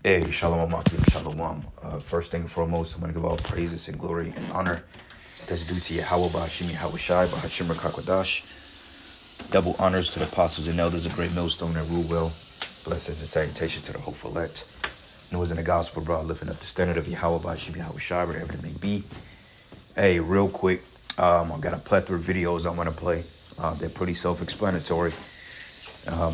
Hey, Shalom Akim, Shalom. First thing and foremost, I'm going to give all praises and glory and honor that's due to Yahweh Ba'ashim Yahweh Shai Ba'ashim Rakakwadash. Double honors to the apostles and elders of Great Millstone and rule well. Blessings and salutations to the hopeful elect. News in the gospel brought lifting up the standard of Yahweh Ba'ashim Yahweh Shai, wherever it may be. Hey, real quick, I got a plethora of videos I want to play. They're pretty self-explanatory.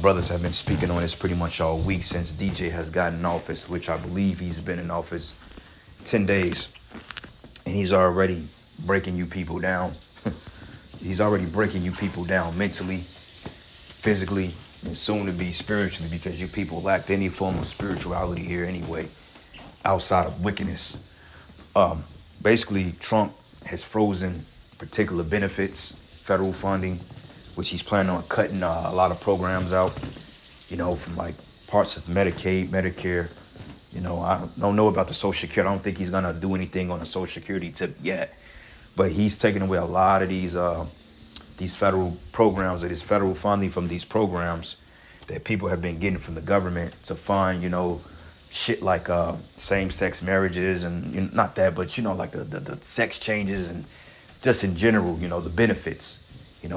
Brothers have been speaking on this pretty much all week since DJ has gotten in office, which I believe he's been in office 10 days. And he's already breaking you people down. He's already breaking you people down mentally, physically, and soon to be spiritually, because you people lacked any form of spirituality here anyway, outside of wickedness. Basically, Trump has frozen particular benefits, federal funding, which he's planning on cutting a lot of programs out, from like parts of Medicaid, Medicare. I don't know about the Social Security. I don't think he's going to do anything on the Social Security tip yet. But he's taking away a lot of these federal programs, or this federal funding from these programs that people have been getting from the government to fund, shit like same-sex marriages and not that, but, like the sex changes and just in general, the benefits.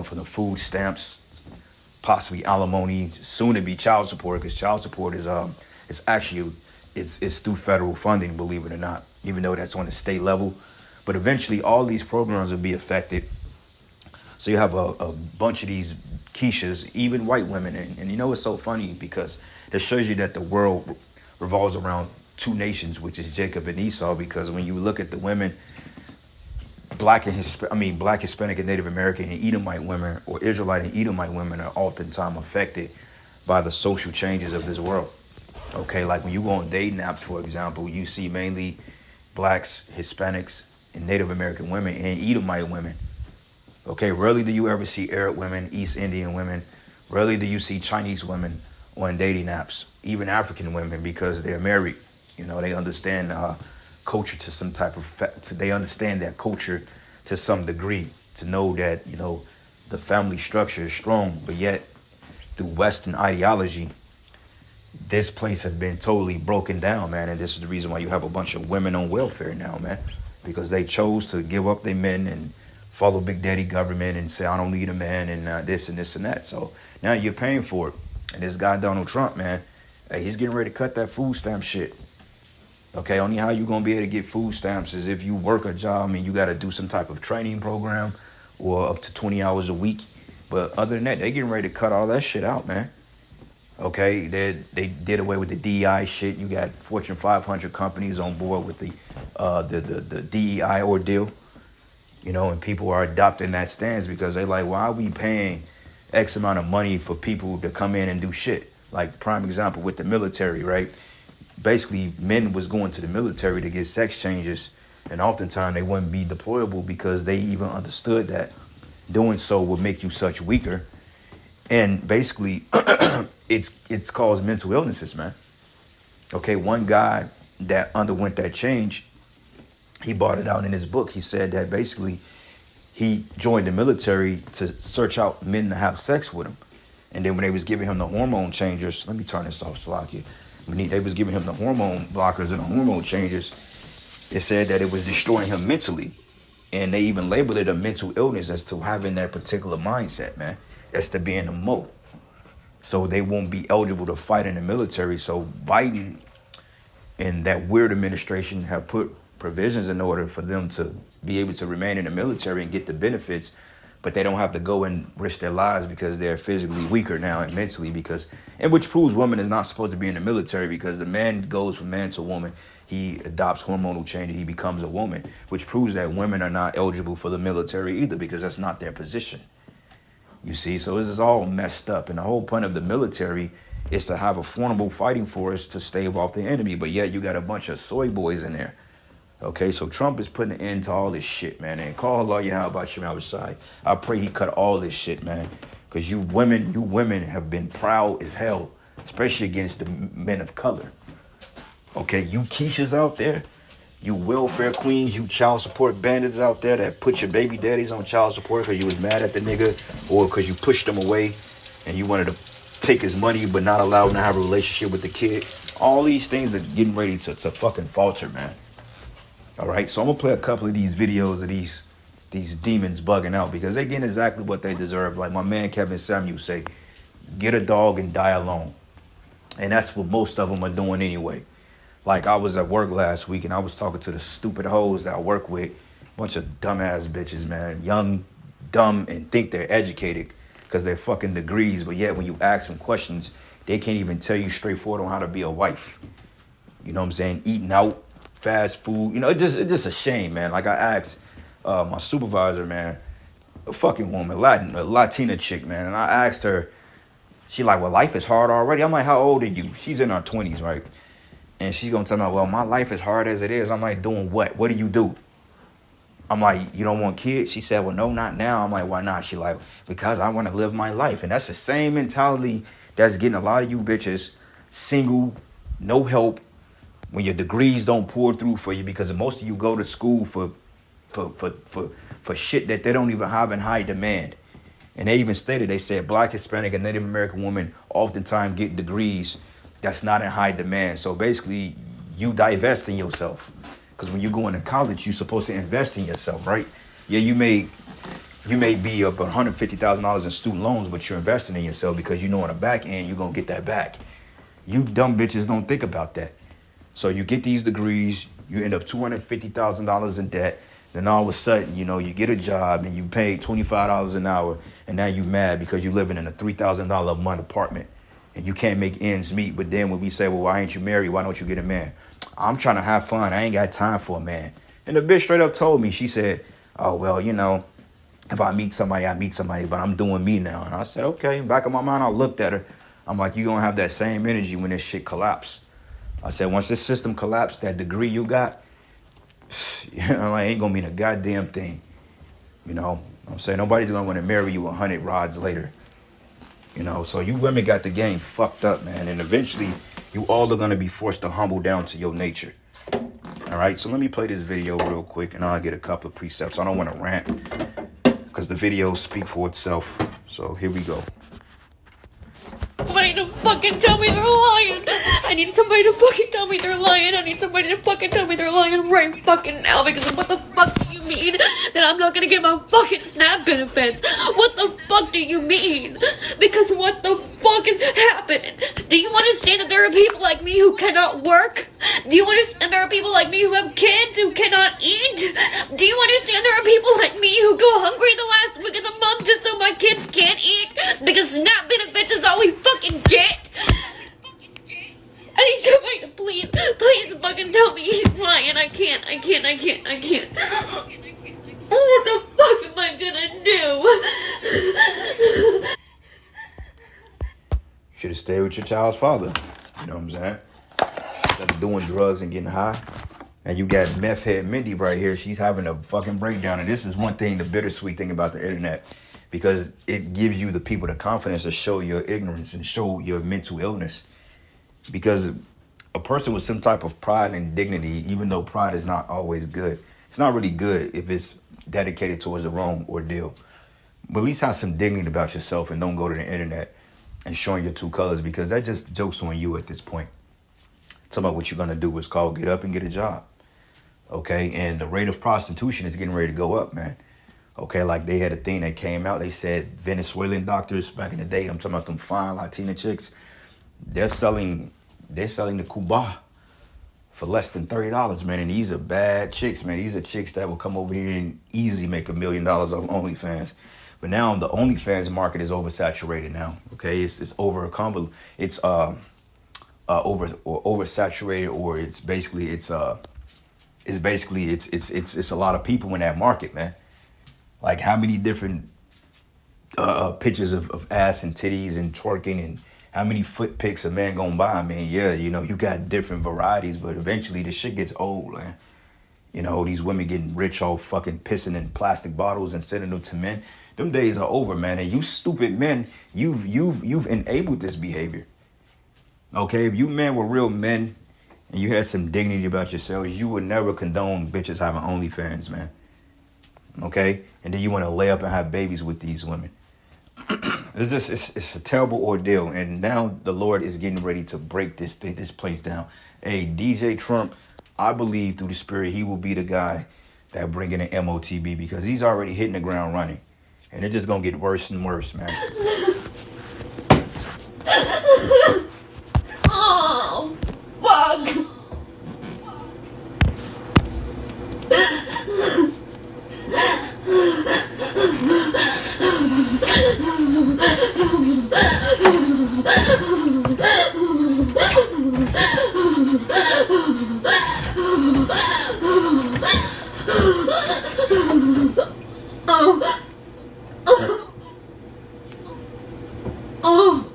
From the food stamps, possibly alimony, soon to be child support, because child support is actually through federal funding, believe it or not, even though that's on the state level. But eventually all these programs will be affected. So you have a bunch of these Keishas, even white women. And it's so funny because that shows you that the world revolves around two nations, which is Jacob and Esau, because when you look at the women, Black, Hispanic, and Native American and Edomite women, or Israelite and Edomite women, are oftentimes affected by the social changes of this world. Okay, like when you go on dating apps, for example, you see mainly Blacks, Hispanics, and Native American women and Edomite women. Okay, rarely do you ever see Arab women, East Indian women. Rarely do you see Chinese women on dating apps, even African women, because they're married. They understand culture to some type of, they understand that culture to some degree, to know that, the family structure is strong, but yet through Western ideology, this place has been totally broken down, man. And this is the reason why you have a bunch of women on welfare now, man, because they chose to give up their men and follow Big Daddy government and say, I don't need a man and this and this and that. So now you're paying for it. And this guy, Donald Trump, man, hey, he's getting ready to cut that food stamp shit. Okay, only how you gonna be able to get food stamps is if you work a job. You got to do some type of training program or up to 20 hours a week. But other than that, they getting ready to cut all that shit out, man. Okay, they did away with the DEI shit. You got Fortune 500 companies on board with the DEI ordeal. And people are adopting that stance because they like, why are we paying X amount of money for people to come in and do shit? Like prime example with the military, right? Basically, men was going to the military to get sex changes, and oftentimes they wouldn't be deployable because they even understood that doing so would make you such weaker. And basically, it's caused mental illnesses, man. Okay, one guy that underwent that change, he brought it out in his book. He said that basically he joined the military to search out men to have sex with him. And then when they was giving him the hormone changers, let me turn this off, Slocky. When they was giving him the hormone blockers and the hormone changes, it said that it was destroying him mentally. And they even labeled it a mental illness as to having that particular mindset, man. As to being a mo. So they won't be eligible to fight in the military. So Biden and that weird administration have put provisions in order for them to be able to remain in the military and get the benefits, but they don't have to go and risk their lives because they're physically weaker now and mentally, and which proves woman is not supposed to be in the military, because the man goes from man to woman. He adopts hormonal change and he becomes a woman, which proves that women are not eligible for the military either, because that's not their position. You see, so this is all messed up. And the whole point of the military is to have a formidable fighting force to stave off the enemy, but yet you got a bunch of soy boys in there. Okay, so Trump is putting an end to all this shit, man. And call Allah Yahweh Ba'ashim Yahweh Shai. I pray he cut all this shit, man. Because you women have been proud as hell, especially against the men of color. Okay, you Keishas out there, you welfare queens, you child support bandits out there that put your baby daddies on child support because you was mad at the nigga or because you pushed them away and you wanted to take his money but not allow him to have a relationship with the kid. All these things are getting ready to fucking falter, man. All right, so I'm gonna play a couple of these videos of these demons bugging out because they getting exactly what they deserve. Like my man Kevin Samuel say, get a dog and die alone. And that's what most of them are doing anyway. Like I was at work last week and I was talking to the stupid hoes that I work with, bunch of dumbass bitches, man, young, dumb, and think they're educated because they're fucking degrees, but yet when you ask them questions, they can't even tell you straightforward on how to be a wife. You know what I'm saying? Eating out, fast food, you know, it's just a shame, man. Like I asked my supervisor, man, a fucking woman, a Latina chick, man, and I asked her, she like, well, life is hard already. I'm like, how old are you? She's in her 20s, right? And she's gonna tell me, well, my life is hard as it is. I'm like, doing what? What do you do? I'm like, you don't want kids? She said, well, no, not now. I'm like, why not? She like, because I want to live my life. And that's the same mentality that's getting a lot of you bitches single, no help, when your degrees don't pour through for you, because most of you go to school for shit that they don't even have in high demand. And they even stated, they said Black, Hispanic, and Native American women oftentimes get degrees that's not in high demand. So basically, you divest in yourself. Because when you go into college, you're supposed to invest in yourself, right? Yeah, you may be up $150,000 in student loans, but you're investing in yourself because you know on the back end, you're going to get that back. You dumb bitches don't think about that. So you get these degrees, you end up $250,000 in debt. Then all of a sudden, you know, you get a job and you pay $25 an hour, and now you mad because you're living in a $3,000 a month apartment and you can't make ends meet. But then when we say, well, why ain't you married? Why don't you get a man? I'm trying to have fun. I ain't got time for a man. And the bitch straight up told me, she said, oh, well, you know, if I meet somebody, I meet somebody, but I'm doing me now. And I said, okay. Back in my mind, I looked at her. I'm like, you gonna have that same energy when this shit collapse. I said, once this system collapsed, that degree you got, you know, like, ain't gonna mean a goddamn thing. You know, I'm saying nobody's gonna want to marry you 100 rods later. You know, so you women got the game fucked up, man. And eventually, you all are gonna be forced to humble down to your nature. All right, so let me play this video real quick, and I'll get a couple of precepts. I don't want to rant because the videos speak for itself. So here we go. Somebody to fucking tell me they're lying. I need somebody to fucking tell me they're lying. I need somebody to fucking tell me they're lying right fucking now, because what the fuck do you mean that I'm not gonna get my fucking SNAP benefits? What the fuck do you mean? Because what the fuck is happening? Do you understand that there are people like me who cannot work? Do you understand there are people like me who have kids who cannot eat? Do you understand there are people like me who go hungry the last week of the month just so my kids can't eat? Because SNAP benefits is all we fucking get. I need somebody to please fucking tell me he's lying. I can't. What the fuck am I gonna do? Should have stayed with your child's father. You know what I'm saying? Instead of doing drugs and getting high. And you got meth head Mindy right here. She's having a fucking breakdown. And this is one thing, the bittersweet thing about the internet. Because it gives you the people the confidence to show your ignorance and show your mental illness. Because a person with some type of pride and dignity, even though pride is not always good, it's not really good if it's dedicated towards the wrong ordeal. But at least have some dignity about yourself and don't go to the internet and showing your true colors, because that just jokes on you at this point. Talking about what you're going to do is called get up and get a job. Okay, and the rate of prostitution is getting ready to go up, man. Okay, like they had a thing that came out. They said Venezuelan doctors back in the day, I'm talking about them fine Latina chicks, they're selling the Cuba for less than $30, man. And these are bad chicks, man. These are chicks that will come over here and easily make $1 million off OnlyFans. But now the OnlyFans market is oversaturated now. Okay, it's oversaturated, or it's a lot of people in that market, man. Like how many different pictures of ass and titties and twerking, and how many foot pics a man gonna buy? I mean, yeah, you know, you got different varieties, but eventually this shit gets old, man. You know, these women getting rich all fucking pissing in plastic bottles and sending them to men. Them days are over, man. And you stupid men, you've enabled this behavior. Okay, if you men were real men and you had some dignity about yourselves, you would never condone bitches having OnlyFans, man. Okay? And then you want to lay up and have babies with these women. It's a terrible ordeal, and now the Lord is getting ready to break this place down. Hey, DJ Trump, I believe through the Spirit he will be the guy that bring in an MOTB because he's already hitting the ground running, and it's just gonna get worse and worse, man. Oh, fuck. Oh,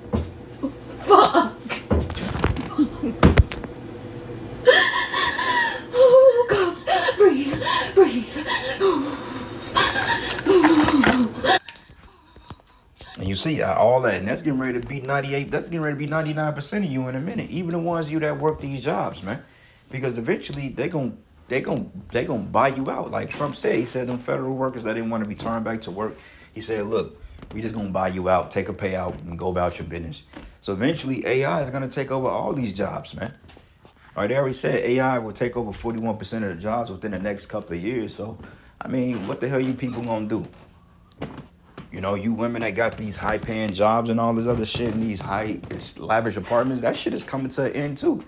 fuck. Oh, God. Breathe. Breathe. And you see all that, and that's getting ready to be 98. That's getting ready to be 99% of you in a minute. Even the ones of you that work these jobs, man, because eventually they gonna buy you out. Like Trump said, he said them federal workers that didn't want to be turned back to work. He said, look, we just gonna buy you out, take a payout, and go about your business. So eventually, AI is gonna take over all these jobs, man. All right, they already said AI will take over 41% of the jobs within the next couple of years. So, I mean, what the hell you people gonna do? You know, you women that got these high-paying jobs and all this other shit and these lavish apartments, that shit is coming to an end too.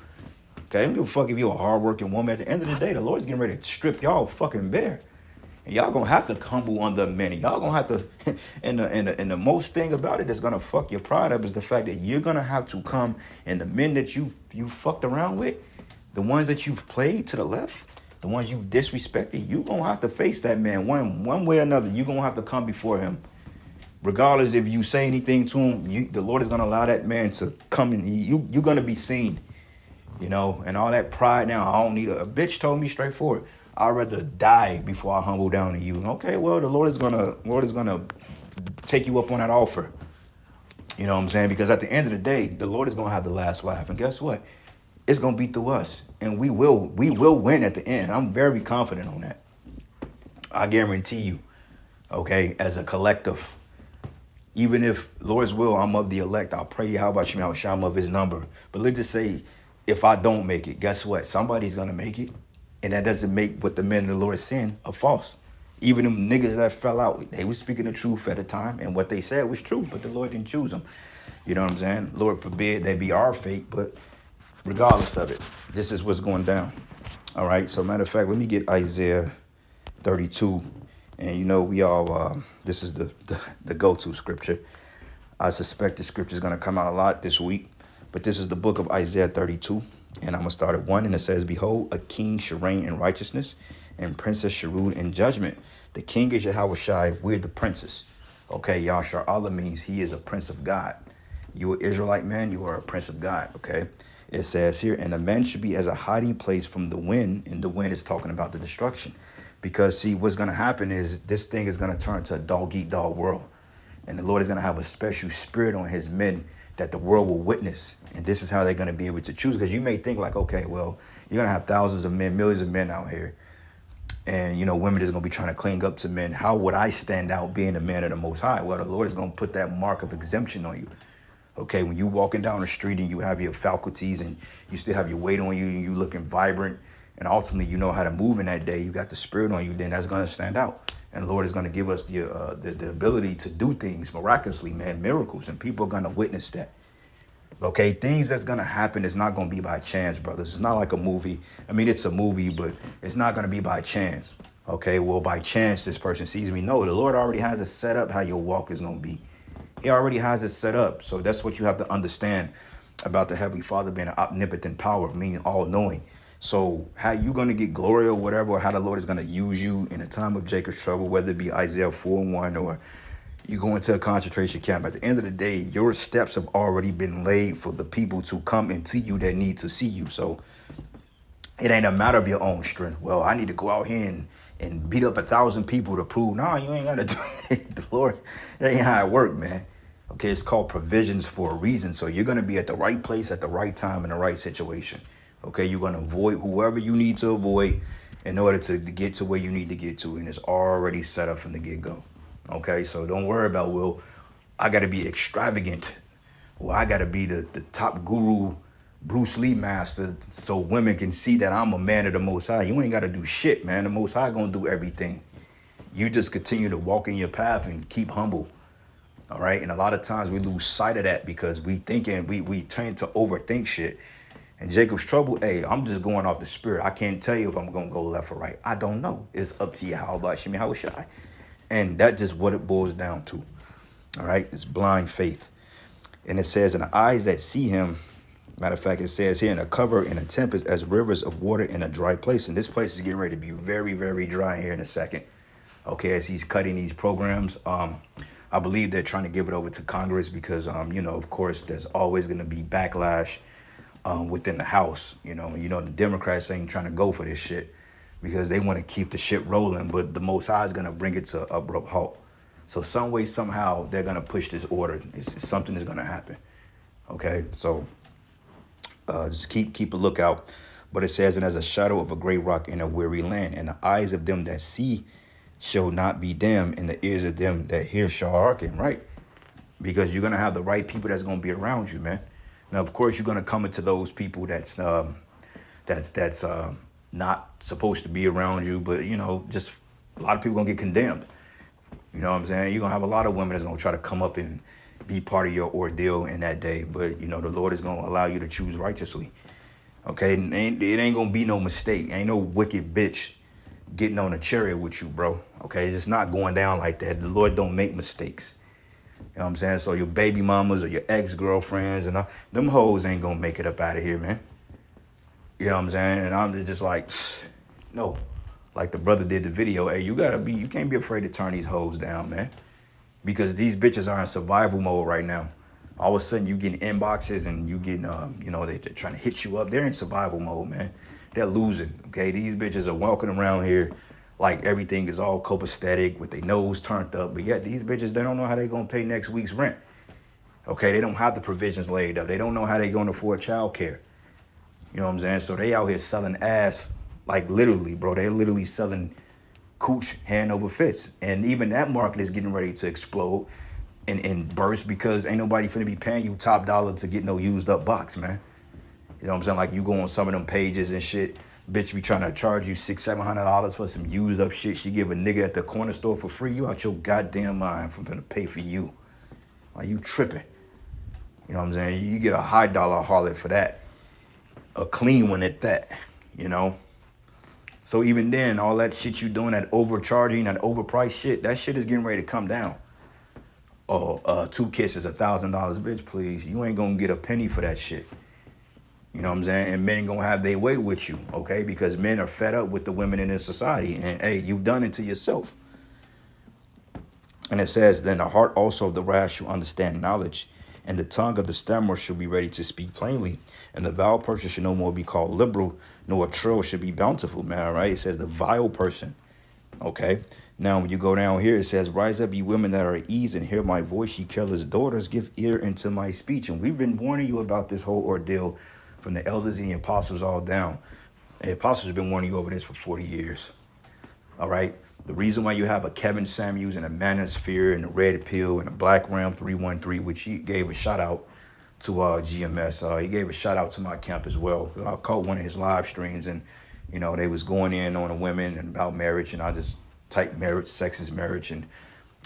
Okay, I don't give a fuck if you're a hard-working woman. At the end of the day, the Lord's getting ready to strip y'all fucking bare. And y'all gonna have to humble under many. Y'all gonna have to, and the most thing about it that's gonna fuck your pride up is the fact that you're gonna have to come, and the men that you fucked around with, the ones that you've played to the left, the ones you've disrespected, you gonna have to face that man one way or another. You gonna have to come before him. Regardless if you say anything to him, the Lord is gonna allow that man to come and you're gonna be seen. You know, and all that pride now, I don't need a bitch told me straightforward. I'd rather die before I humble down to you. Okay, well, the Lord is gonna take you up on that offer. You know what I'm saying? Because at the end of the day, the Lord is gonna have the last laugh. And guess what? It's gonna be through us. And we will win at the end. I'm very confident on that. I guarantee you, okay, as a collective. Even if, Lord's will, I'm of the elect, I'll pray, how about you, I'm of his number. But let's just say, if I don't make it, guess what? Somebody's going to make it. And that doesn't make what the men of the Lord saying a false. Even them niggas that fell out, they were speaking the truth at the time. And what they said was true, but the Lord didn't choose them. You know what I'm saying? Lord forbid they be our fate, but regardless of it, this is what's going down. All right, so matter of fact, let me get Isaiah 32. And you know, we all, this is the go-to scripture. I suspect the scripture is going to come out a lot this week. But this is the book of Isaiah 32. And I'm going to start at 1. And it says, behold, a king shall reign in righteousness, and princess shall rule in judgment. The king is Yahushai, we're the princes. Okay, Yashar Allah means he is a prince of God. You are Israelite man, you are a prince of God. Okay, it says here, and the man should be as a hiding place from the wind. And the wind is talking about the destruction. Because, see, what's going to happen is this thing is going to turn to a dog-eat-dog world. And the Lord is going to have a special spirit on his men that the world will witness. And this is how they're going to be able to choose. Because you may think like, okay, well, you're going to have thousands of men, millions of men out here. And, you know, women is going to be trying to cling up to men. How would I stand out being a man of the Most High? Well, the Lord is going to put that mark of exemption on you. Okay, when you walking down the street and you have your faculties and you still have your weight on you and you looking vibrant, and ultimately, you know how to move in that day. You got the spirit on you. Then that's going to stand out. And the Lord is going to give us the ability to do things miraculously, man, miracles. And people are going to witness that. Okay, things that's going to happen is not going to be by chance, brothers. It's not like a movie. I mean, it's a movie, but it's not going to be by chance. Okay, well, by chance, this person sees me. No, the Lord already has it set up how your walk is going to be. He already has it set up. So that's what you have to understand about the Heavenly Father being an omnipotent power, meaning all-knowing. So how you going to get glory or whatever, or how the Lord is going to use you in a time of Jacob's trouble, whether it be Isaiah 4:1 or you go into a concentration camp. At the end of the day, your steps have already been laid for the people to come into you that need to see you. So it ain't a matter of your own strength. Well, I need to go out here and beat up 1,000 people to prove, nah, you ain't got to do it. The Lord, that ain't how it work, man. Okay, it's called provisions for a reason. So you're going to be at the right place at the right time in the right situation. Okay, you're going to avoid whoever you need to avoid in order to get to where you need to get to. And it's already set up from the get-go. Okay, so don't worry about, well, I got to be extravagant. Well, I got to be the top guru, Bruce Lee master, so women can see that I'm a man of the Most High. You ain't got to do shit, man. The Most High gonna do everything. You just continue to walk in your path and keep humble. All right. And a lot of times we lose sight of that because we tend to overthink shit. And Jacob's trouble, hey, I'm just going off the spirit. I can't tell you if I'm going to go left or right. I don't know. It's up to you. How about Shimmy? How should I? And that's just what it boils down to. All right. It's blind faith. And it says, in the eyes that see him, matter of fact, it says here, in a cover in a tempest as rivers of water in a dry place. And this place is getting ready to be very, very dry here in a second. Okay. As he's cutting these programs, I believe they're trying to give it over to Congress because, of course, there's always going to be backlash within the House. The Democrats ain't trying to go for this shit because they want to keep the shit rolling. But the Most High is going to bring it to an abrupt halt. So some way, somehow, they're going to push this order. Something is going to happen. Okay, so just keep a lookout. But it says, and as a shadow of a great rock in a weary land, and the eyes of them that see shall not be dim, and the ears of them that hear shall hearken, right? Because you're going to have the right people that's going to be around you, man. Now, of course, you're going to come into those people that's not supposed to be around you, but, just a lot of people going to get condemned. You know what I'm saying? You're going to have a lot of women that's going to try to come up and be part of your ordeal in that day, but, the Lord is going to allow you to choose righteously. Okay? It ain't going to be no mistake. Ain't no wicked bitch getting on a chariot with you, bro. Okay, it's just not going down like that. The Lord don't make mistakes. You know what I'm saying? So your baby mamas or your ex-girlfriends and them hoes ain't gonna make it up out of here, man. You know what I'm saying? And I'm just like, no. Like the brother did the video, hey, you can't be afraid to turn these hoes down, man. Because these bitches are in survival mode right now. All of a sudden you getting inboxes and you getting, they're trying to hit you up. They're in survival mode, man. They're losing, okay? These bitches are walking around here like everything is all copacetic with their nose turned up. But yet these bitches, they don't know how they're going to pay next week's rent. Okay, they don't have the provisions laid up. They don't know how they're going to afford child care. You know what I'm saying? So they out here selling ass, like literally, bro. They're literally selling cooch hand over fist. And even that market is getting ready to explode and burst because ain't nobody finna be paying you top dollar to get no used up box, man. You know what I'm saying? Like you go on some of them pages and shit, bitch be trying to charge you $600-700 for some used up shit she give a nigga at the corner store for free. You out your goddamn mind for finna pay for you. Like you tripping. You know what I'm saying? You get a high dollar harlot for that. A clean one at that, So even then, all that shit you doing, that overcharging, that overpriced shit, that shit is getting ready to come down. Oh, 2 kisses, $1,000, bitch, please. You ain't gonna get a penny for that shit. You know what I'm saying? And men gonna have their way with you, okay? Because men are fed up with the women in this society. And hey, you've done it to yourself. And it says, then the heart also of the rash shall understand knowledge, and the tongue of the stammerer shall be ready to speak plainly. And the vile person should no more be called liberal, nor a trill should be bountiful, man, right? It says the vile person, okay? Now, when you go down here, it says, rise up, ye women that are at ease, and hear my voice, ye careless daughters, give ear unto my speech. And we've been warning you about this whole ordeal from the elders and the apostles all down. The apostles have been warning you over this for 40 years. All right? The reason why you have a Kevin Samuels and a Manosphere and a Red Pill and a Black Ram 313, which he gave a shout out to GMS. He gave a shout out to my camp as well. I caught one of his live streams and, they was going in on the women and about marriage. And I just typed marriage, sex is marriage. And,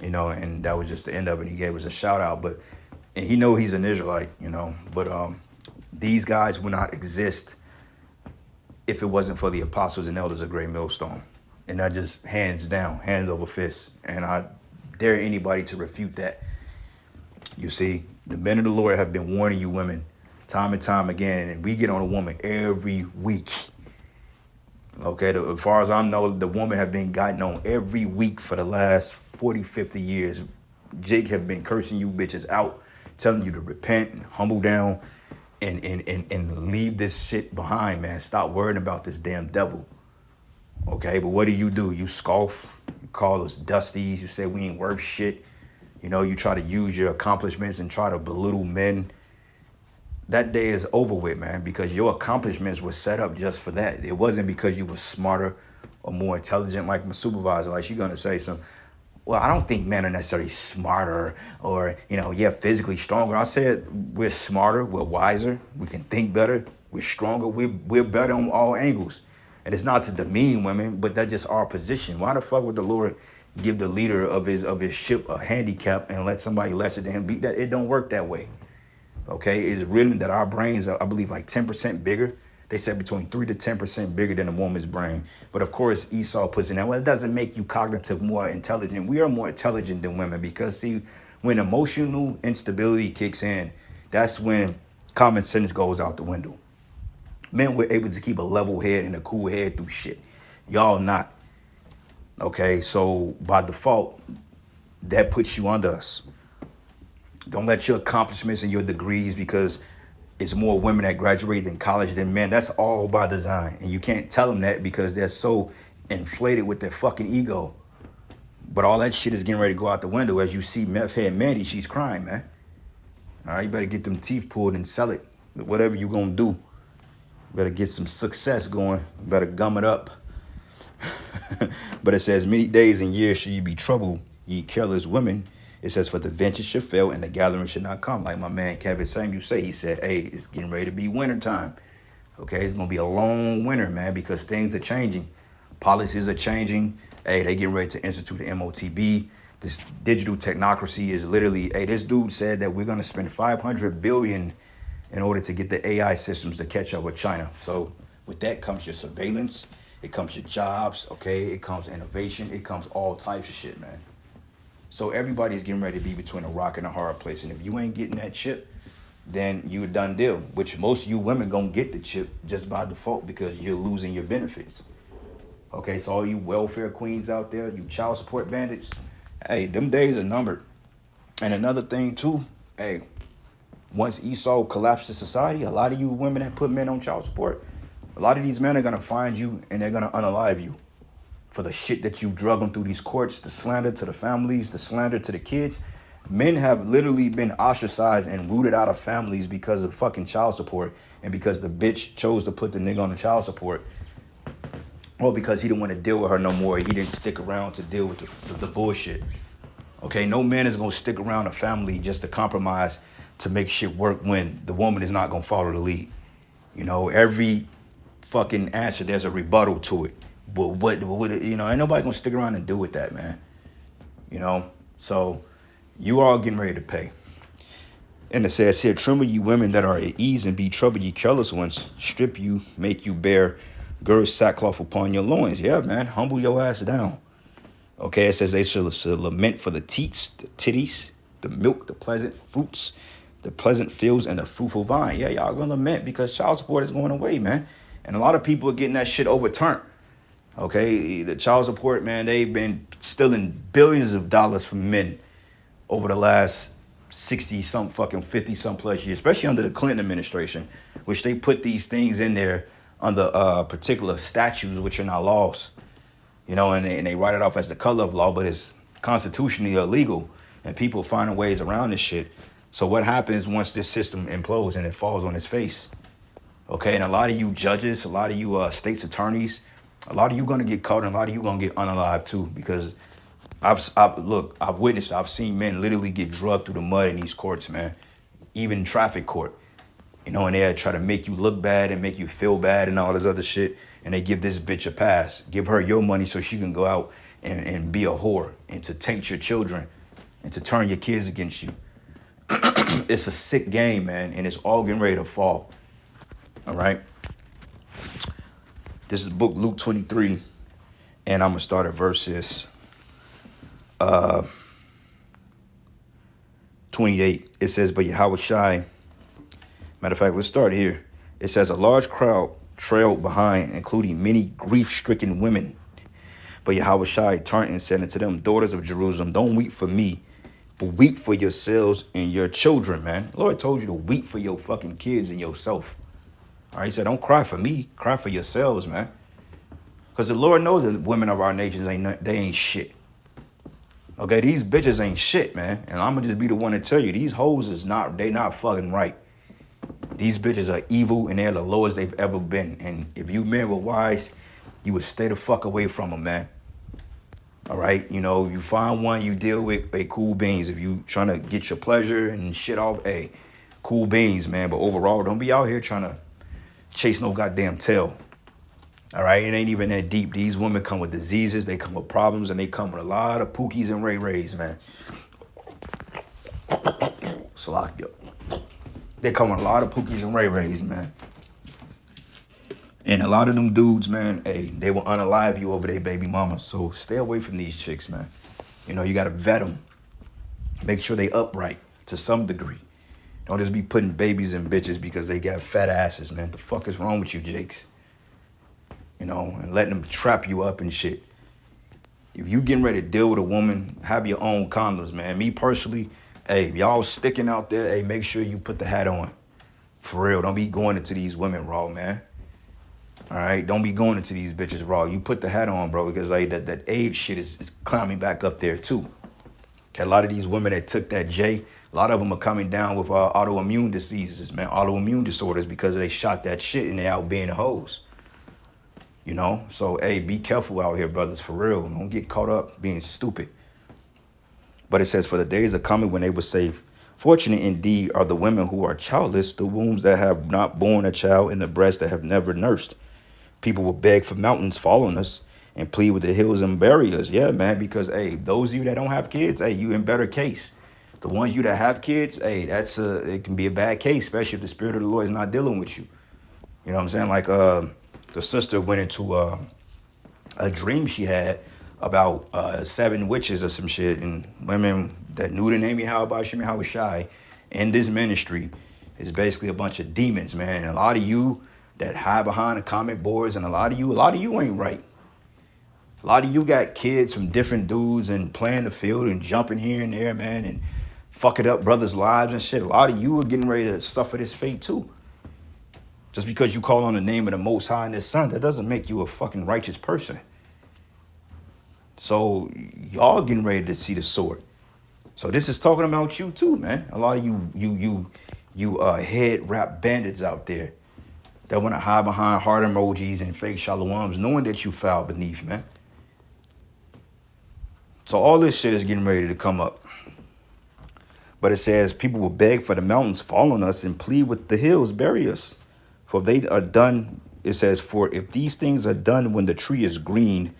and that was just the end of it. He gave us a shout out. And he know he's an Israelite, but these guys would not exist if it wasn't for the apostles and elders of Great Millstone. And that just hands down, hands over fist. And I dare anybody to refute that. You see, the men of the Lord have been warning you women time and time again. And we get on a woman every week. Okay, as far as I know, the woman have been gotten on every week for the last 40, 50 years. Jake have been cursing you bitches out, telling you to repent and humble down and leave this shit behind, man. Stop worrying about this damn devil. Okay, but what do? You scoff, you call us dusties, you say we ain't worth shit. You try to use your accomplishments and try to belittle men. That day is over with, man, because your accomplishments were set up just for that. It wasn't because you were smarter or more intelligent like my supervisor, like she's gonna say some, well, I don't think men are necessarily smarter or, yeah, physically stronger. I said we're smarter, we're wiser, we can think better, we're stronger, we're better on all angles. And it's not to demean women, but that's just our position. Why the fuck would the Lord give the leader of his ship a handicap and let somebody lesser than him beat that? It don't work that way. Okay, it's written that our brains are, I believe, like 10% bigger. They said between 3 to 10% bigger than a woman's brain. But of course, Esau puts in that, well, it doesn't make you cognitive more intelligent. We are more intelligent than women because, see, when emotional instability kicks in, that's when common sense goes out the window. Men were able to keep a level head and a cool head through shit. Y'all not. Okay, so by default, that puts you under us. Don't let your accomplishments and your degrees, because it's more women that graduate than college than men. That's all by design. And you can't tell them that because they're so inflated with their fucking ego. But all that shit is getting ready to go out the window. As you see meth head Mandy, she's crying, man. All right, you better get them teeth pulled and sell it. Whatever you gonna do. You better get some success going. You better gum it up. But it says, many days and years shall you be troubled, ye careless women. It says, for the venture should fail and the gathering should not come. Like my man Kevin Samuel say, he said, hey, it's getting ready to be winter time. Okay, it's going to be a long winter, man, because things are changing. Policies are changing. Hey, they getting ready to institute the MOTB. This digital technocracy is literally, hey, this dude said that we're going to spend $500 billion in order to get the AI systems to catch up with China. So with that comes your surveillance. It comes your jobs, okay? It comes innovation. It comes all types of shit, man. So everybody's getting ready to be between a rock and a hard place. And if you ain't getting that chip, then you a done deal. Which most of you women gonna get the chip just by default because you're losing your benefits. Okay, so all you welfare queens out there, you child support bandits, hey, them days are numbered. And another thing too, hey, once Esau collapses society, a lot of you women that put men on child support, a lot of these men are gonna find you and they're gonna unalive you. For the shit that you've drug them through these courts, the slander to the families, the slander to the kids. Men have literally been ostracized and rooted out of families because of fucking child support and because the bitch chose to put the nigga on the child support. Or because he didn't want to deal with her no more. He didn't stick around to deal with the bullshit. Okay, no man is going to stick around a family just to compromise to make shit work when the woman is not going to follow the lead. Every fucking answer, there's a rebuttal to it. But what ain't nobody gonna stick around and do with that, man. So you all getting ready to pay. And it says here, tremble you women that are at ease and be troubled ye careless ones. Strip you, make you bear, gird sackcloth upon your loins. Yeah, man, humble your ass down. Okay, it says they shall lament for the teats, the titties, the milk, the pleasant fruits, the pleasant fields, and the fruitful vine. Yeah, y'all gonna lament because child support is going away, man. And a lot of people are getting that shit overturned. Okay, the child support, man, they've been stealing billions of dollars from men over the last 60-some fucking 50-some plus years, especially under the Clinton administration, which they put these things in there under particular statutes, which are not laws, and they write it off as the color of law, but it's constitutionally illegal, and people finding ways around this shit. So what happens once this system implodes and it falls on its face? Okay, and a lot of you judges, a lot of you state's attorneys, a lot of you gonna get caught and a lot of you gonna get unalived too, because I've witnessed, I've seen men literally get drugged through the mud in these courts, man. Even traffic court, and they try to make you look bad and make you feel bad and all this other shit. And they give this bitch a pass, give her your money so she can go out and be a whore and to taint your children and to turn your kids against you. It's a sick game, man, and it's all getting ready to fall. All right. This is book Luke 23, and I'm going to start at verses 28. It says, but Yahushua, matter of fact, let's start here. It says, a large crowd trailed behind, including many grief-stricken women. But Yahushua turned and said unto them, daughters of Jerusalem, don't weep for me, but weep for yourselves and your children, man. The Lord told you to weep for your fucking kids and yourself. All right, he said, don't cry for me, cry for yourselves, man. Because the Lord knows that women of our nations, they ain't shit. Okay, these bitches ain't shit, man. And I'm going to just be the one to tell you, these hoes they not fucking right. These bitches are evil and they're the lowest they've ever been. And if you men were wise, you would stay the fuck away from them, man. All right, you know, you find one you deal with, hey, cool beans. If you trying to get your pleasure and shit off, hey, cool beans, man. But overall, don't be out here trying to chase no goddamn tail. All right, it ain't even that deep. These women come with diseases, they come with problems, and they come with a lot of pookies and ray-rays, man. Salakia. They come with a lot of pookies and ray-rays, man. And a lot of them dudes, man, hey, they will unalive you over their baby mama. So stay away from these chicks, man. You know, you got to vet them. Make sure they upright to some degree. Don't just be putting babies in bitches because they got fat asses, man. The fuck is wrong with you, Jakes? You know, and letting them trap you up and shit. If you getting ready to deal with a woman, have your own condoms, man. Me personally, hey, if y'all sticking out there, hey, make sure you put the hat on. For real, don't be going into these women raw, man. All right, don't be going into these bitches raw. You put the hat on, bro, because like that AIDS shit is climbing back up there too. Okay, a lot of these women that took that J, a lot of them are coming down with autoimmune diseases, man, autoimmune disorders because they shot that shit and they out being hoes. You know, so hey, be careful out here, brothers, for real. Don't get caught up being stupid. But it says, for the days are coming when they will say, fortunate indeed are the women who are childless, the wombs that have not borne a child, and the breasts that have never nursed. People will beg for mountains following us and plead with the hills and bury us. Yeah, man, because, hey, those of you that don't have kids, hey, you in better case. The ones you that have kids, hey, it can be a bad case, especially if the spirit of the Lord is not dealing with you. You know what I'm saying? Like the sister went into a dream she had about 7 witches or some shit, and women that knew the name Yahweh Shemi Hawashai in this ministry is basically a bunch of demons, man. And a lot of you that hide behind the comment boards, and a lot of you ain't right. A lot of you got kids from different dudes and playing the field and jumping here and there, man, and fucking up brothers' lives and shit. A lot of you are getting ready to suffer this fate too. Just because you call on the name of the Most High and His Son, that doesn't make you a fucking righteous person. So y'all getting ready to see the sword. So this is talking about you too, man. A lot of you head wrap bandits out there that want to hide behind heart emojis and fake shalawams, knowing that you foul beneath, man. So all this shit is getting ready to come up. But it says, people will beg for the mountains fall on us and plead with the hills bury us. For if they are done, it says, for if these things are done when the tree is green,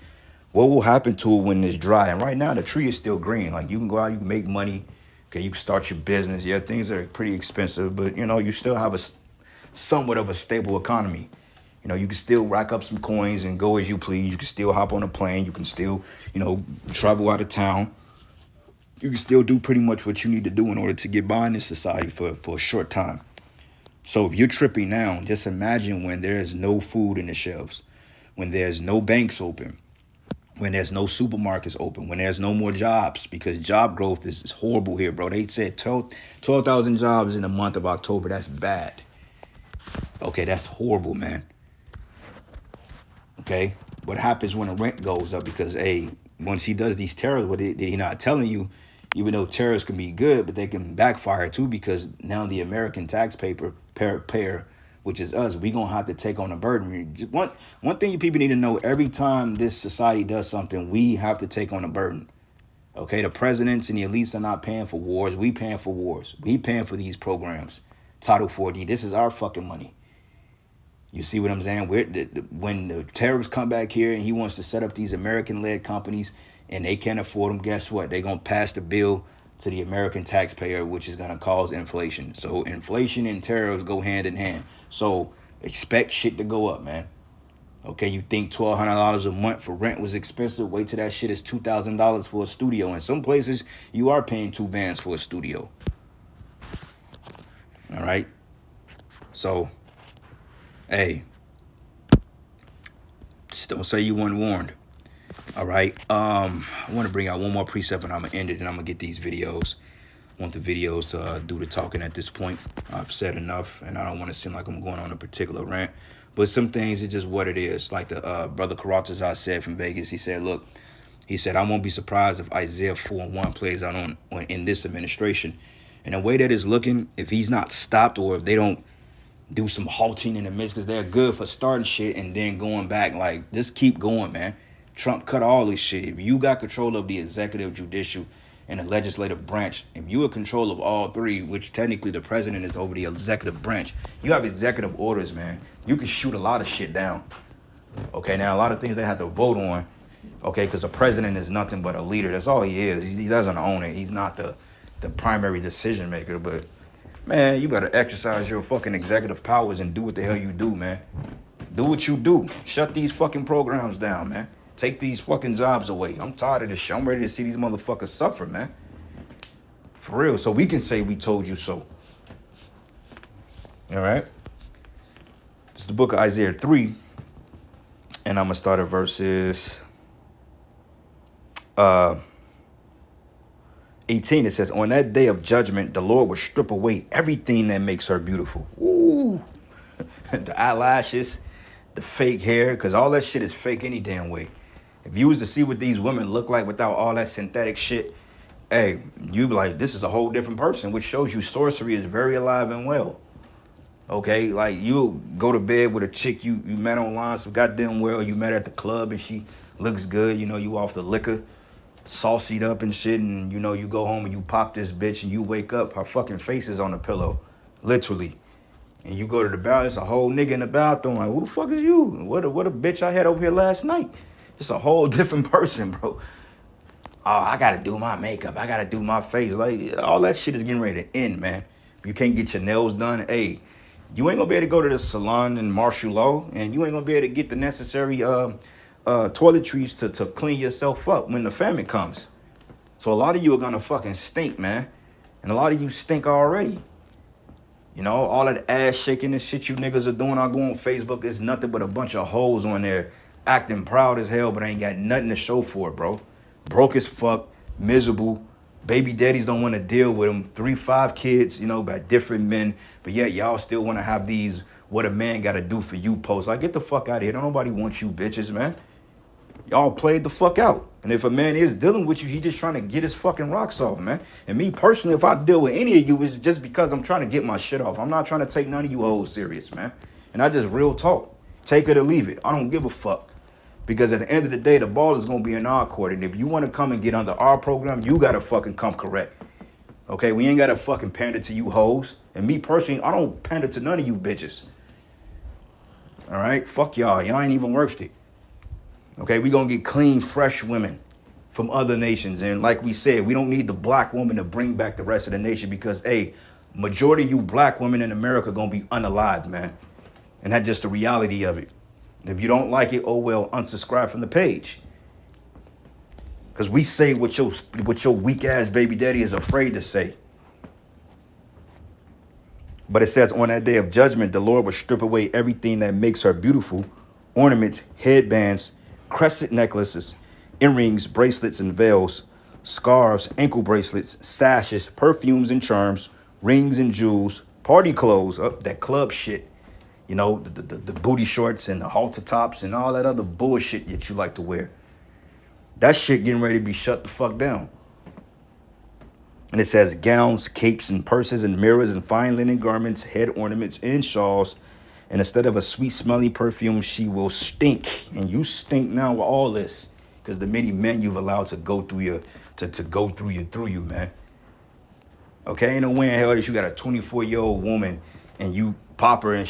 what will happen to it when it's dry? And right now, the tree is still green. Like, you can go out, you can make money. Okay, you can start your business. Yeah, things are pretty expensive, but, you know, you still have a somewhat of a stable economy. You know, you can still rack up some coins and go as you please. You can still hop on a plane. You can still, you know, travel out of town. You can still do pretty much what you need to do in order to get by in this society for a short time. So if you're tripping now, just imagine when there's no food in the shelves, when there's no banks open, when there's no supermarkets open, when there's no more jobs, because job growth is horrible here, bro. They said 12,000 jobs in the month of October. That's bad. Okay, that's horrible, man. Okay, what happens when the rent goes up? Because, hey, once he does these tariffs, what did he not telling you? Even though tariffs can be good, but they can backfire too, because now the American taxpayer, which is us, we gonna have to take on a burden. One thing you people need to know: every time this society does something, we have to take on a burden. Okay, the presidents and the elites are not paying for wars. We paying for wars. We paying for these programs. Title 4D. This is our fucking money. You see what I'm saying? When the terrorists come back here and he wants to set up these American-led companies and they can't afford them, guess what? They're going to pass the bill to the American taxpayer, which is going to cause inflation. So inflation and tariffs go hand in hand. So expect shit to go up, man. Okay, you think $1,200 a month for rent was expensive? Wait till that shit is $2,000 for a studio. In some places, you are paying 2 bands for a studio. All right? So, hey, just don't say you weren't warned. All right. I want to bring out one more precept and I'm going to end it and I'm going to get these videos. I want the videos to do the talking at this point. I've said enough and I don't want to seem like I'm going on a particular rant. But some things, it's just what it is. Like the brother Karatazar said from Vegas. He said, look, he said, I won't be surprised if Isaiah 4:1 plays out in this administration. And the way that it's looking, if he's not stopped or if they don't do some halting in the midst, because they're good for starting shit and then going back, like, just keep going, man. Trump cut all this shit. If you got control of the executive, judicial, and the legislative branch, if you are control of all three, which technically the president is over the executive branch, you have executive orders, man. You can shoot a lot of shit down. Okay, now a lot of things they have to vote on, okay, because the president is nothing but a leader. That's all he is. He doesn't own it. He's not the primary decision maker. But, man, you better exercise your fucking executive powers and do what the hell you do, man. Do what you do. Shut these fucking programs down, man. Take these fucking jobs away. I'm tired of this shit. I'm ready to see these motherfuckers suffer, man. For real. So we can say we told you so. All right? This is the book of Isaiah 3. And I'm going to start at verses 18. It says, on that day of judgment, the Lord will strip away everything that makes her beautiful. Ooh. The eyelashes, the fake hair, because all that shit is fake any damn way. If you was to see what these women look like without all that synthetic shit, hey, you be like, this is a whole different person, which shows you sorcery is very alive and well. Okay, like you go to bed with a chick you met online, so goddamn well you met at the club and she looks good, you know, you off the liquor, saucied up and shit, and you know, you go home and you pop this bitch and you wake up, her fucking face is on the pillow, literally. And you go to the bathroom, it's a whole nigga in the bathroom, like, who the fuck is you? What a bitch I had over here last night. It's a whole different person, bro. Oh, I gotta do my makeup, I gotta do my face. Like, all that shit is getting ready to end, man. If you can't get your nails done, hey, you ain't gonna be able to go to the salon and martial law, and you ain't gonna be able to get the necessary toiletries to clean yourself up when the famine comes. So a lot of you are gonna fucking stink, man. And a lot of you stink already. You know, all that ass shaking and shit you niggas are doing. I go on Facebook, it's nothing but a bunch of hoes on there acting proud as hell, but ain't got nothing to show for it, bro. Broke as fuck, miserable. Baby daddies don't want to deal with them. 3-5 kids, you know, by different men. But yet y'all still want to have these what a man got to do for you posts. Like, get the fuck out of here. Don't nobody want you bitches, man. Y'all played the fuck out. And if a man is dealing with you, he just trying to get his fucking rocks off, man. And me personally, if I deal with any of you, it's just because I'm trying to get my shit off. I'm not trying to take none of you hoes serious, man. And I just real talk. Take it or leave it. I don't give a fuck. Because at the end of the day, the ball is going to be in our court. And if you want to come and get under our program, you got to fucking come correct. Okay? We ain't got to fucking pander to you hoes. And me personally, I don't pander to none of you bitches. All right? Fuck y'all. Y'all ain't even worth it. Okay? We going to get clean, fresh women from other nations. And like we said, we don't need the black woman to bring back the rest of the nation because, hey, majority of you black women in America going to be unalived, man. And that's just the reality of it. If you don't like it, oh well, unsubscribe from the page. Because we say what your weak ass baby daddy is afraid to say. But it says, on that day of judgment, the Lord will strip away everything that makes her beautiful. Ornaments, headbands, crescent necklaces, earrings, bracelets, and veils, scarves, ankle bracelets, sashes, perfumes and charms, rings and jewels, party clothes, that club shit. You know, the booty shorts and the halter tops and all that other bullshit that you like to wear. That shit getting ready to be shut the fuck down. And it says gowns, capes, and purses, and mirrors, and fine linen garments, head ornaments, and shawls. And instead of a sweet smelling perfume, she will stink. And you stink now with all this. Because the many men you've allowed to go through you, through you, man. Okay, ain't no way in hell that you got a 24-year-old woman and you pop her and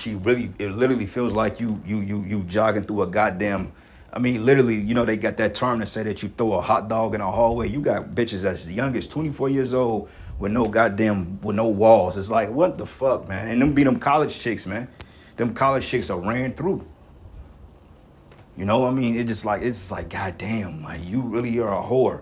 it literally feels like you jogging through a goddamn, I mean, literally, you know, they got that term to say that you throw a hot dog in a hallway. You got bitches as young as 24 years old with no walls. It's like, what the fuck, man? And them be them college chicks, man. Them college chicks are ran through. You know what I mean? It's just like, goddamn, like, you really are a whore.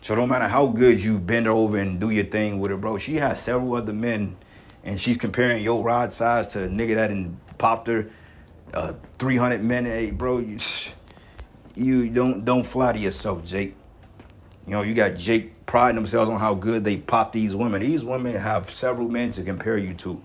So no matter how good you bend her over and do your thing with her, bro, she has several other men, and she's comparing your rod size to a nigga that done popped her 300 men. Hey, bro, you don't flatter yourself, Jake. You know, you got Jake priding themselves on how good they pop these women. These women have several men to compare you to.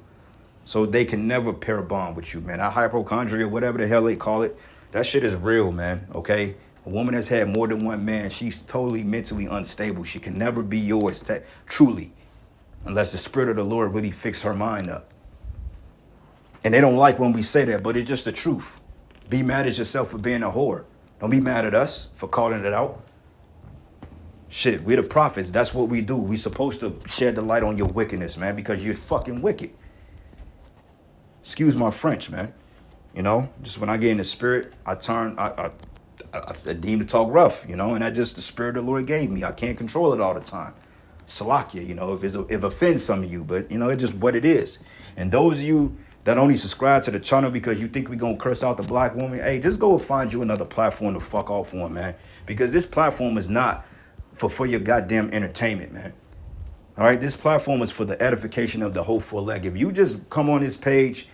So they can never pair a bond with you, man. That hypochondria, whatever the hell they call it, that shit is real, man, okay? A woman that's had more than one man, she's totally mentally unstable. She can never be yours, truly, unless the Spirit of the Lord really fix her mind up. And they don't like when we say that, but it's just the truth. Be mad at yourself for being a whore. Don't be mad at us for calling it out. Shit, we're the prophets. That's what we do. We supposed to shed the light on your wickedness, man, because you're fucking wicked. Excuse my French, man. You know, just when I get in the spirit, I deem to talk rough, you know, and that's just the spirit the Lord gave me. I can't control it all the time. Salakia, you know, if it offends some of you, but, you know, it's just what it is. And those of you that only subscribe to the channel because you think we're going to curse out the black woman, hey, just go find you another platform to fuck off on, man. Because this platform is not for your goddamn entertainment, man. All right, this platform is for the edification of the hopeful leg. If you just come on this page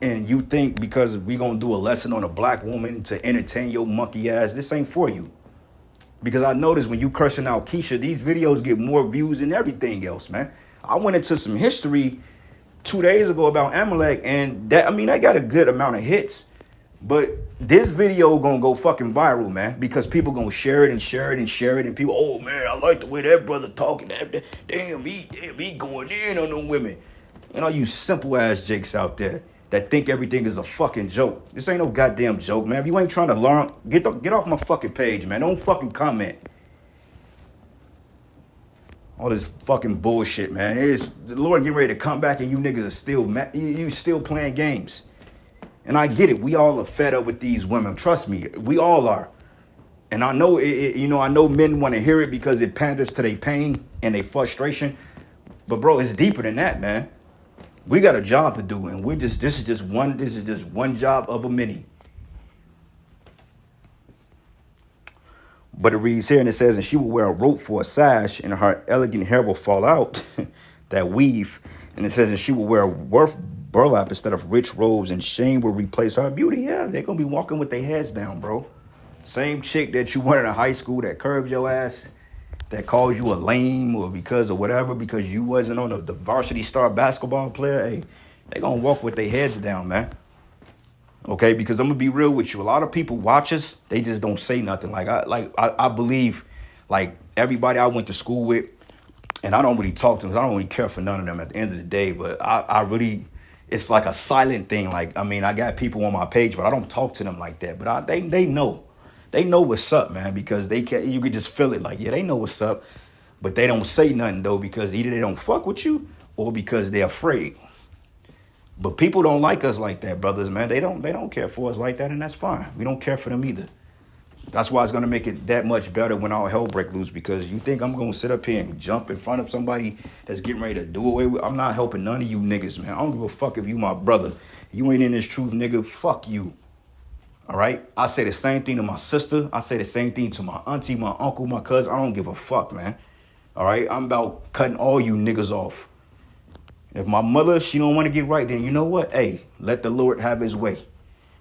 and you think because we're going to do a lesson on a black woman to entertain your monkey ass, this ain't for you. Because I noticed when you cursing out Keisha, these videos get more views than everything else, man. I went into some history 2 days ago about Amalek, and that, I mean, I got a good amount of hits. But this video gonna go fucking viral, man, because people gonna share it and share it and share it, and people, oh man, I like the way that brother talking. Damn, he going in on them women. And all you simple ass jakes out there that think everything is a fucking joke. This ain't no goddamn joke, man. If you ain't trying to learn, get off my fucking page, man. Don't fucking comment. All this fucking bullshit, man. It's the Lord getting ready to come back, and you niggas are still you still playing games. And I get it. We all are fed up with these women. Trust me, we all are. And I know I know men want to hear it because it panders to their pain and their frustration. But bro, it's deeper than that, man. We got a job to do, and this is just one job of a many. But it reads here, and it says, and she will wear a rope for a sash, and her elegant hair will fall out, that weave. And it says, and she will wear worth burlap instead of rich robes, and shame will replace her beauty. Yeah, they're gonna be walking with their heads down, bro. Same chick that you wanted in high school that curved your ass, that calls you a lame or because of whatever, because you wasn't on the varsity star basketball player, hey, they gonna walk with their heads down, man. Okay, because I'm gonna be real with you. A lot of people watch us, they just don't say nothing. I believe, like, everybody I went to school with, and I don't really talk to them because I don't really care for none of them at the end of the day, but I really, it's like a silent thing. Like, I mean, I got people on my page, but I don't talk to them like that. But they know. They know what's up, man, because you could just feel it. Like, yeah, they know what's up, but they don't say nothing, though, because either they don't fuck with you or because they're afraid. But people don't like us like that, brothers, man. They don't care for us like that, and that's fine. We don't care for them either. That's why it's going to make it that much better when all hell break loose, because you think I'm going to sit up here and jump in front of somebody that's getting ready to do away with. I'm not helping none of you niggas, man. I don't give a fuck if you my brother. You ain't in this truth, nigga. Fuck you. All right? I say the same thing to my sister. I say the same thing to my auntie, my uncle, my cousin. I don't give a fuck, man. All right? I'm about cutting all you niggas off. If my mother, she don't want to get right, then you know what? Hey, let the Lord have his way.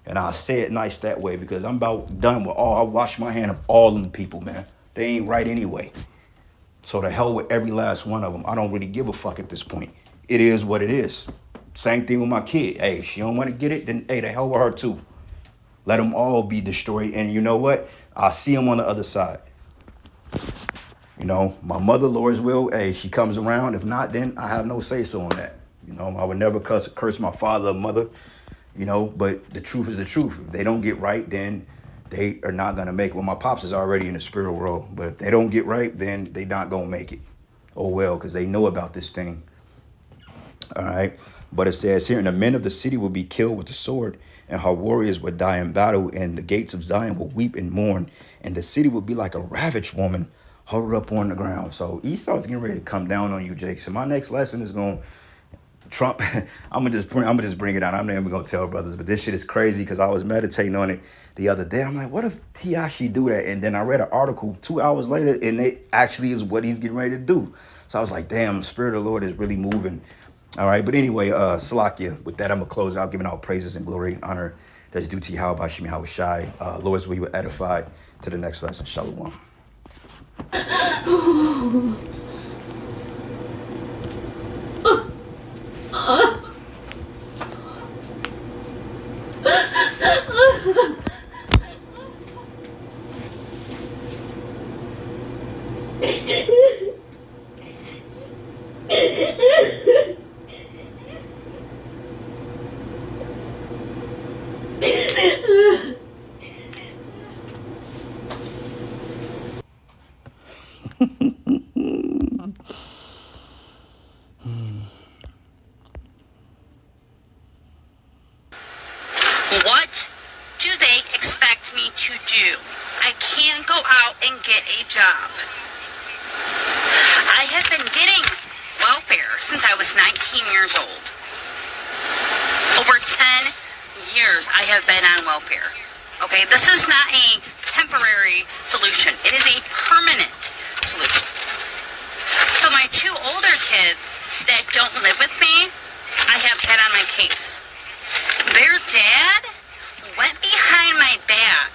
And I'll say it nice that way, because I'm about done with all. I wash my hand of all them people, man. They ain't right anyway. So the hell with every last one of them. I don't really give a fuck at this point. It is what it is. Same thing with my kid. Hey, if she don't want to get it, then hey, the hell with her too. Let them all be destroyed. And you know what? I'll see them on the other side. You know, my mother, Lord's will, hey, she comes around. If not, then I have no say-so on that. You know, I would never curse my father or mother, you know, but the truth is the truth. If they don't get right, then they are not going to make it. Well, my pops is already in the spiritual world, but if they don't get right, then they not going to make it. Oh, well, because they know about this thing. All right. But it says here, and the men of the city will be killed with the sword, and her warriors will die in battle, and the gates of Zion will weep and mourn, and the city will be like a ravaged woman huddled up on the ground. So Esau's getting ready to come down on you, Jake. So my next lesson is going to Trump. I'm gonna just bring it out. I'm not even gonna tell brothers, but this shit is crazy because I was meditating on it the other day. I'm like, what if he actually do that? And then I read an article 2 hours later, and it actually is what he's getting ready to do. So I was like, damn, the Spirit of the Lord is really moving. All right, but anyway, Salakia, with that, I'm gonna close out, giving all praises and glory and honor that's due to Yahweh Bashim Yahweh Shai. Lord's will you were edified. To the next lesson. Shalom. What do they expect me to do? I can't go out and get a job. I have been getting welfare since I was 19 years old. Over 10 years I have been on welfare. Okay, this is not a temporary solution. It is a permanent solution. So my two older kids that don't live with me, I have had on my case. Their dad went behind my back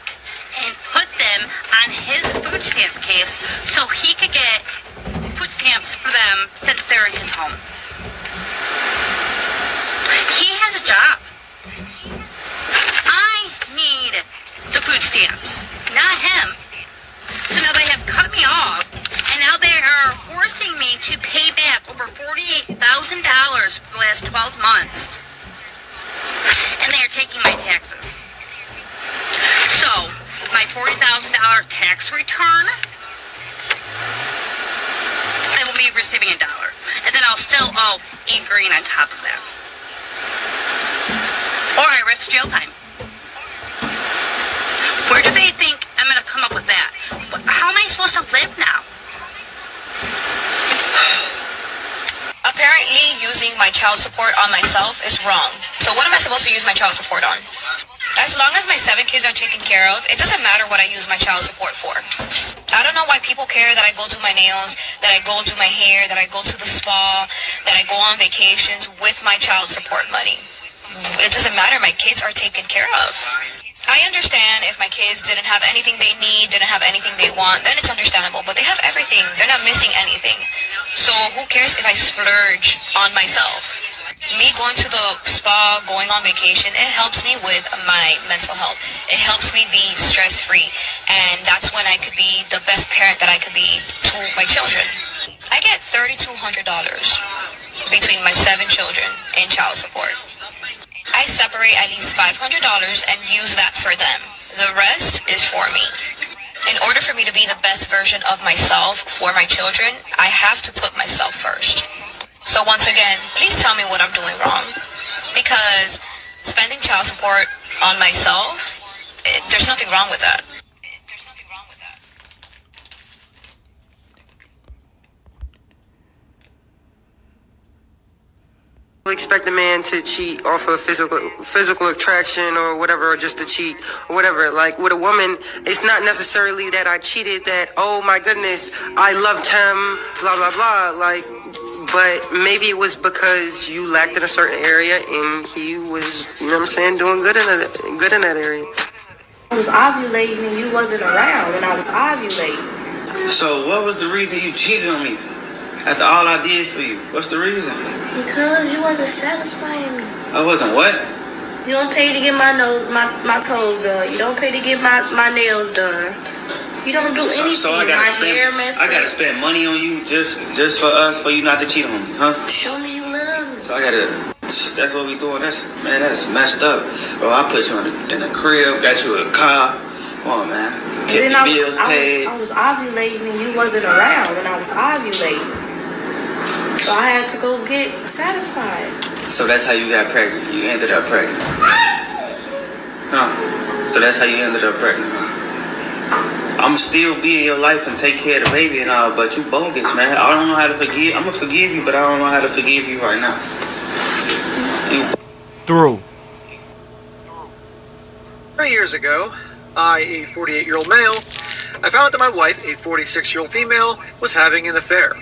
and put them on his food stamp case so he could get food stamps for them since they're in his home. He has a job. I need the food stamps, not him. So now they have cut me off, and now they are forcing me to pay back over $48,000 for the last 12 months. And they are taking my taxes. So, my $40,000 tax return, I will be receiving $1. And then I'll still owe $8,000 on top of that. Or I risk jail time. Where do they think I'm going to come up with that? How am I supposed to live now? Apparently, using my child support on myself is wrong. So what am I supposed to use my child support on? As long as my 7 kids are taken care of, it doesn't matter what I use my child support for. I don't know why people care that I go do my nails, that I go do my hair, that I go to the spa, that I go on vacations with my child support money. It doesn't matter. My kids are taken care of. I understand if my kids didn't have anything they need, didn't have anything they want, then it's understandable. But they have everything. They're not missing anything. So who cares if I splurge on myself? Me going to the spa, going on vacation, it helps me with my mental health. It helps me be stress-free. And that's when I could be the best parent that I could be to my children. I get $3,200 between my 7 children in child support. I separate at least $500 and use that for them. The rest is for me. In order for me to be the best version of myself for my children, I have to put myself first. So once again, please tell me what I'm doing wrong. Because spending child support on myself, there's nothing wrong with that. Expect a man to cheat off of physical attraction or whatever, or just to cheat or whatever. Like with a woman, it's not necessarily that I cheated, that, oh my goodness, I loved him, blah, blah, blah. Like, but maybe it was because you lacked in a certain area and he was, you know what I'm saying, doing good in that area. I was ovulating and you wasn't around when I was ovulating. So what was the reason you cheated on me? After all I did for you, what's the reason? Because you wasn't satisfying me. I wasn't what? You don't pay to get my toes done. You don't pay to get my nails done. You don't do anything. So I gotta spend money on you just for us, for you not to cheat on me, huh? Show me you love me. So that's what we doing. That's messed up. Bro, I put you in a crib, got you a car. Come on, man. Kept your bills paid. I was ovulating and you wasn't around when I was ovulating. So I had to go get satisfied. So that's how you got pregnant. You ended up pregnant. Huh? So that's how you ended up pregnant, huh? I'ma still be in your life and take care of the baby and all, but you bogus, man. I don't know how to forgive. I'ma forgive you, but I don't know how to forgive you right now. Through. 3 years ago, I, a 48-year-old male, I found out that my wife, a 46-year-old female, was having an affair.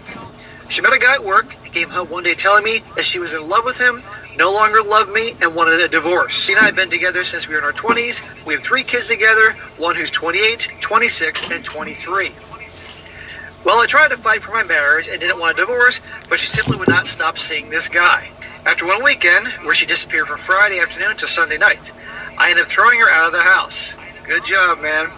She met a guy at work and came home one day telling me that she was in love with him, no longer loved me, and wanted a divorce. She and I have been together since we were in our 20s. We have 3 kids together, one who's 28, 26, and 23. Well, I tried to fight for my marriage and didn't want a divorce, but she simply would not stop seeing this guy. After one weekend, where she disappeared from Friday afternoon to Sunday night, I ended up throwing her out of the house. Good job, man.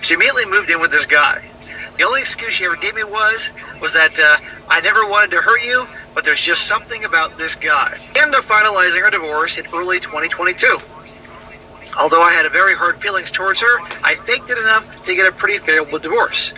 She immediately moved in with this guy. The only excuse she ever gave me was that I never wanted to hurt you, but there's just something about this guy. We ended up finalizing our divorce in early 2022. Although I had very hard feelings towards her, I faked it enough to get a pretty favorable divorce.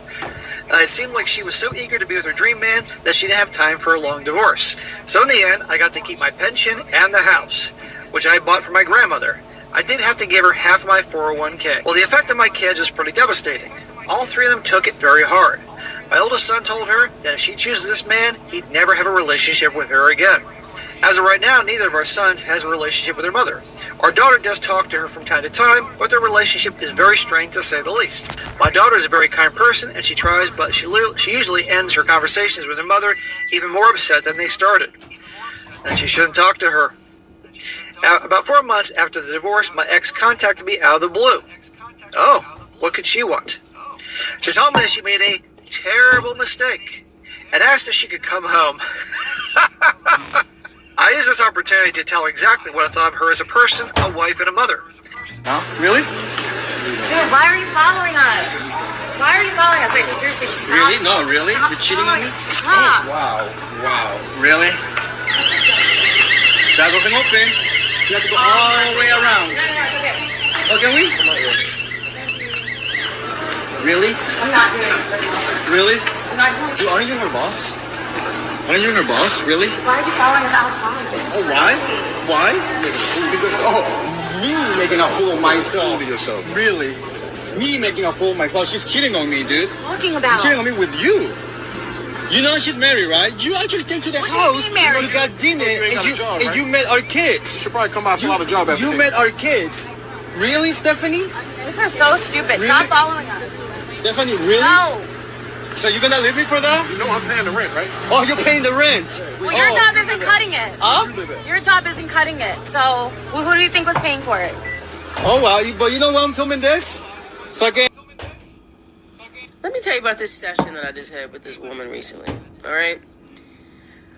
It seemed like she was so eager to be with her dream man that she didn't have time for a long divorce. So in the end, I got to keep my pension and the house, which I bought for my grandmother. I did have to give her half of my 401k. Well, the effect on my kids was pretty devastating. All three of them took it very hard. My oldest son told her that if she chooses this man, he'd never have a relationship with her again. As of right now, neither of our sons has a relationship with her mother. Our daughter does talk to her from time to time, but their relationship is very strained to say the least. My daughter is a very kind person, and she tries, but she usually ends her conversations with her mother even more upset than they started. And she shouldn't talk to her. About 4 months after the divorce, my ex contacted me out of the blue. Oh, what could she want? She told me that she made a terrible mistake and asked if she could come home. I used this opportunity to tell her exactly what I thought of her as a person, a wife, and a mother. Huh? Really? Dude, why are you following us? Why are you following us? Wait, seriously, stop. Really? No, really? Stop You're cheating on me? Stop. Oh, wow. Really? That doesn't open. You have to go all the way around. No, it's okay. Oh, can we? Really? I'm not doing this anymore. Really? I'm not doing this. Aren't you her boss? Aren't you her boss? Really? Why are you following us outside? Oh, why? Why? Because, me making a fool of myself. Really? Me making a fool of myself. She's cheating on me, dude. Talking about? She's cheating on me with you. You know she's married, right? You actually came to the house. You got dinner, and you met our kids. You should probably come out and fill out a job after You met our kids. Really, Stephanie? This is so stupid. Really? Stop following us. Stephanie, really? No. So you're gonna leave me for that? You know I'm paying the rent, right? Oh, you're paying the rent. Well, your job isn't cutting it. Huh? Your job isn't cutting it. So, who do you think was paying for it? Oh, well, but you know why I'm filming this? So I can... Let me tell you about this session that I just had with this woman recently, all right?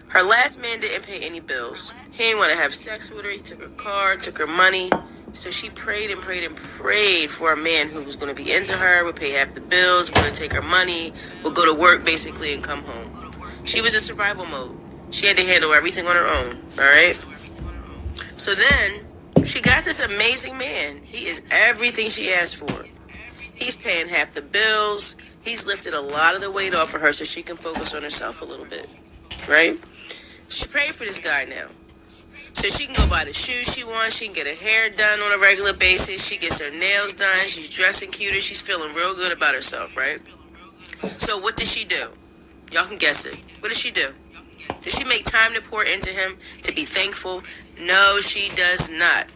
Her last man didn't pay any bills. He didn't want to have sex with her. He took her car, took her money. So she prayed and prayed and prayed for a man who was going to be into her, would pay half the bills, would take her money, would go to work basically and come home. She was in survival mode. She had to handle everything on her own, all right? So then she got this amazing man. He is everything she asked for. He's paying half the bills. He's lifted a lot of the weight off of her so she can focus on herself a little bit, right? She prayed for this guy now. So she can go buy the shoes she wants. She can get her hair done on a regular basis. She gets her nails done. She's dressing cuter. She's feeling real good about herself, right? So what does she do? Y'all can guess it. What does she do? Does she make time to pour into him, to be thankful? No, she does not.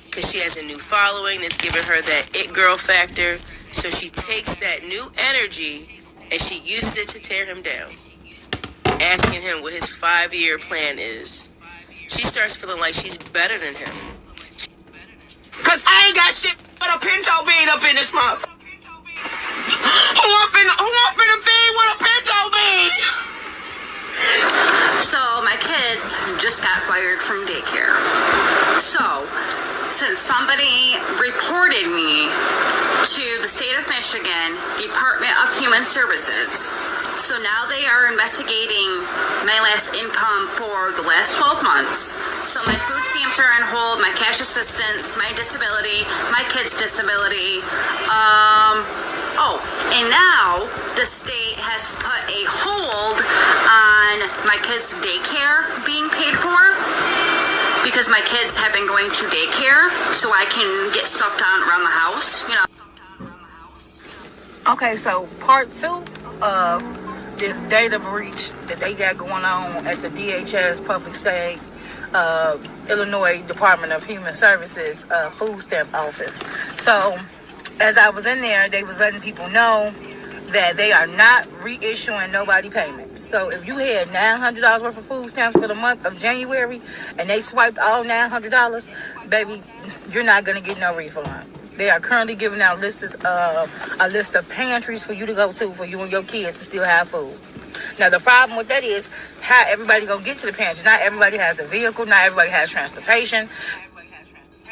Because she has a new following that's giving her that it girl factor. So she takes that new energy and she uses it to tear him down. Asking him what his 5-year plan is. She starts feeling like she's better than him. Cause I ain't got shit but a pinto bean up in this month. Who up in the feed with a pinto bean? So my kids just got fired from daycare. So since somebody reported me to the state of Michigan Department of Human Services, so now they are investigating my last income for the last 12 months. So my food stamps are on hold, my cash assistance, my disability, my kids' disability. And now the state has put a hold on my kids' daycare being paid for because my kids have been going to daycare so I can get stuff done around the house, you know. Okay, so part 2 of this data breach that they got going on at the DHS Public State Illinois Department of Human Services food stamp office. So as I was in there, they was letting people know that they are not reissuing nobody payments. So if you had $900 worth of food stamps for the month of January and they swiped all $900, baby, you're not going to get no refund. They are currently giving out a list of pantries for you to go to for you and your kids to still have food. Now, the problem with that is how everybody going to get to the pantries. Not everybody has a vehicle. Not everybody has transportation.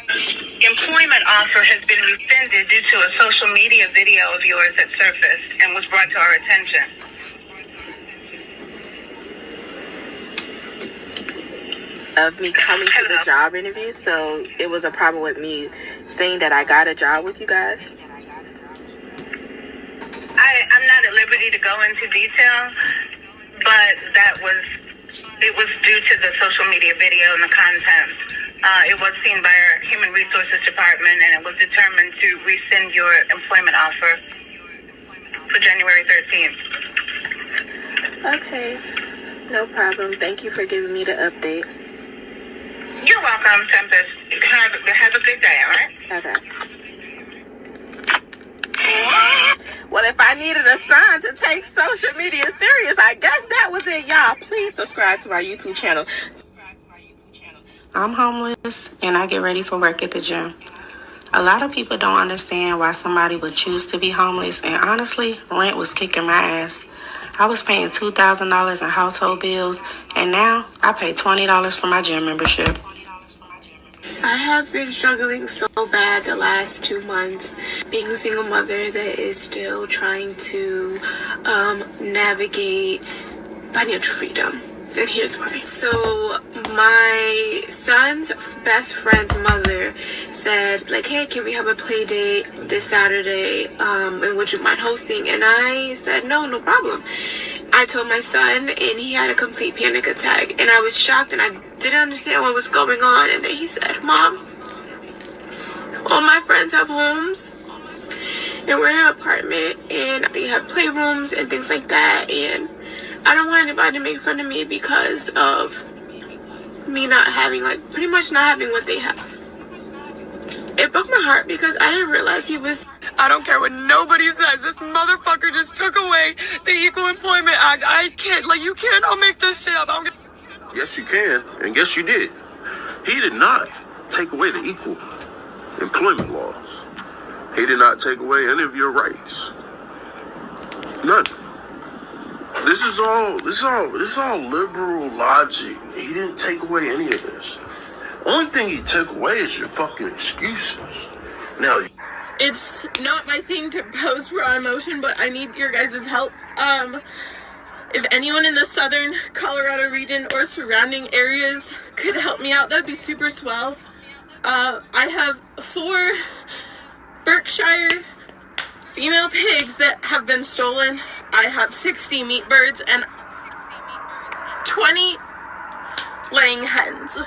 Employment offer has been rescinded due to a social media video of yours that surfaced and was brought to our attention. Of me coming to the job interview, so it was a problem with me saying that I got a job with you guys. I'm not at liberty to go into detail, but it was due to the social media video and the content It was seen by our Human Resources Department, and it was determined to rescind your employment offer for January 13th. Okay, no problem. Thank you for giving me the update. You're welcome, Tempest. Have a good day, all right? Okay. Well, if I needed a sign to take social media serious, I guess that was it, y'all. Please subscribe to our YouTube channel. I'm homeless, and I get ready for work at the gym. A lot of people don't understand why somebody would choose to be homeless, and honestly, rent was kicking my ass. I was paying $2,000 in household bills, and now I pay $20 for my gym membership. I have been struggling so bad the last 2 months, being a single mother that is still trying to navigate financial freedom. And here's why. So my son's best friend's mother said, like, hey, can we have a play date this Saturday? And would you mind hosting? And I said, no problem. I told my son, and he had a complete panic attack. And I was shocked, and I didn't understand what was going on. And then he said, Mom, all my friends have homes, and we're in an apartment, and they have playrooms and things like that. And I don't want anybody to make fun of me because of me not having, like, pretty much not having what they have. It broke my heart because I didn't realize he was... I don't care what nobody says. This motherfucker just took away the Equal Employment Act. I can't, like, you cannot make this shit up. Yes, you can, and yes, you did. He did not take away the equal employment laws. He did not take away any of your rights. None. This is all liberal logic. He didn't take away any of this. Only thing he took away is your fucking excuses. Now, it's not my thing to post raw emotion, but I need your guys' help. If anyone in the southern Colorado region or surrounding areas could help me out, that'd be super swell. I have 4 Berkshire female pigs that have been stolen. I have 60 meat birds and 20 laying hens.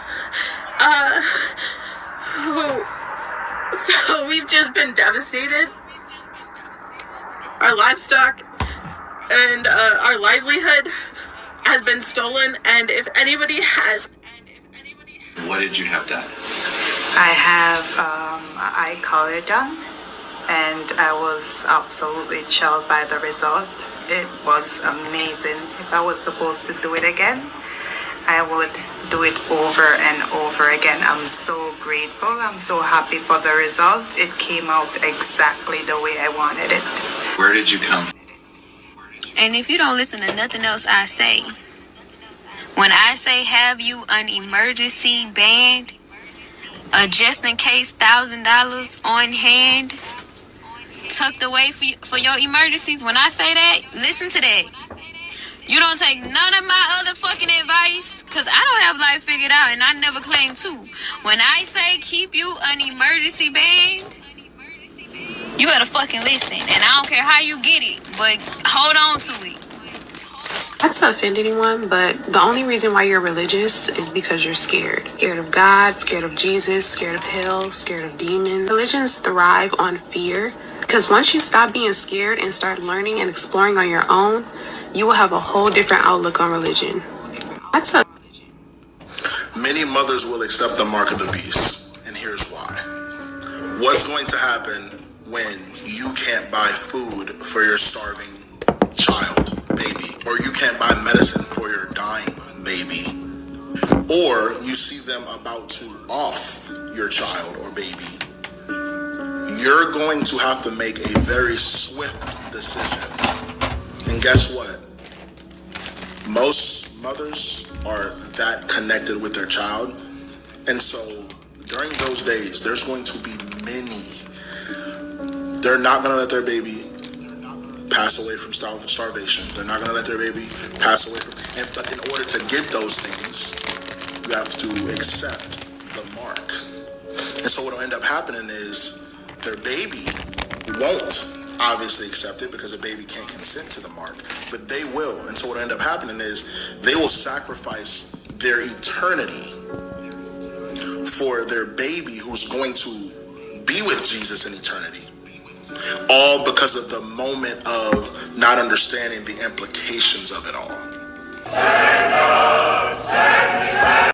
So we've just been devastated. Our livestock and our livelihood has been stolen, and if anybody has... What did you have done? I have eye color done, and I was absolutely chilled by the result. It was amazing. If I was supposed to do it again, I would do it over and over again. I'm so grateful. I'm so happy for the result. It came out exactly the way I wanted it. Where did you come from? And if you don't listen to nothing else I say, when I say have you an emergency band, a just in case $1,000 on hand, tucked away for your emergencies, when I say that, listen to that. You don't take none of my other fucking advice, because I don't have life figured out, and I never claim to. When I say keep you an emergency band, you better fucking listen. And I don't care how you get it, but hold on to it. Not to offend anyone, but the only reason why you're religious is because you're scared. Scared of God, scared of Jesus, scared of hell, scared of demons. Religions thrive on fear, because once you stop being scared and start learning and exploring on your own, you will have a whole different outlook on religion. Many mothers will accept the mark of the beast, and here's why. What's going to happen when you can't buy food for your starving child, baby, or you can't buy medicine for your dying baby, or you see them about to off your child or baby? You're going to have to make a very swift decision. And guess what? Most mothers are that connected with their child. And so during those days, there's going to be many. They're not going to let their baby pass away from starvation. They're not going to let their baby pass away from... But in order to get those things, you have to accept the mark. And so what will end up happening is their baby won't obviously accept it, because a baby can't consent to the mark, but they will. And so what will end up happening is they will sacrifice their eternity for their baby who's going to be with Jesus in eternity. All because of the moment of not understanding the implications of it all.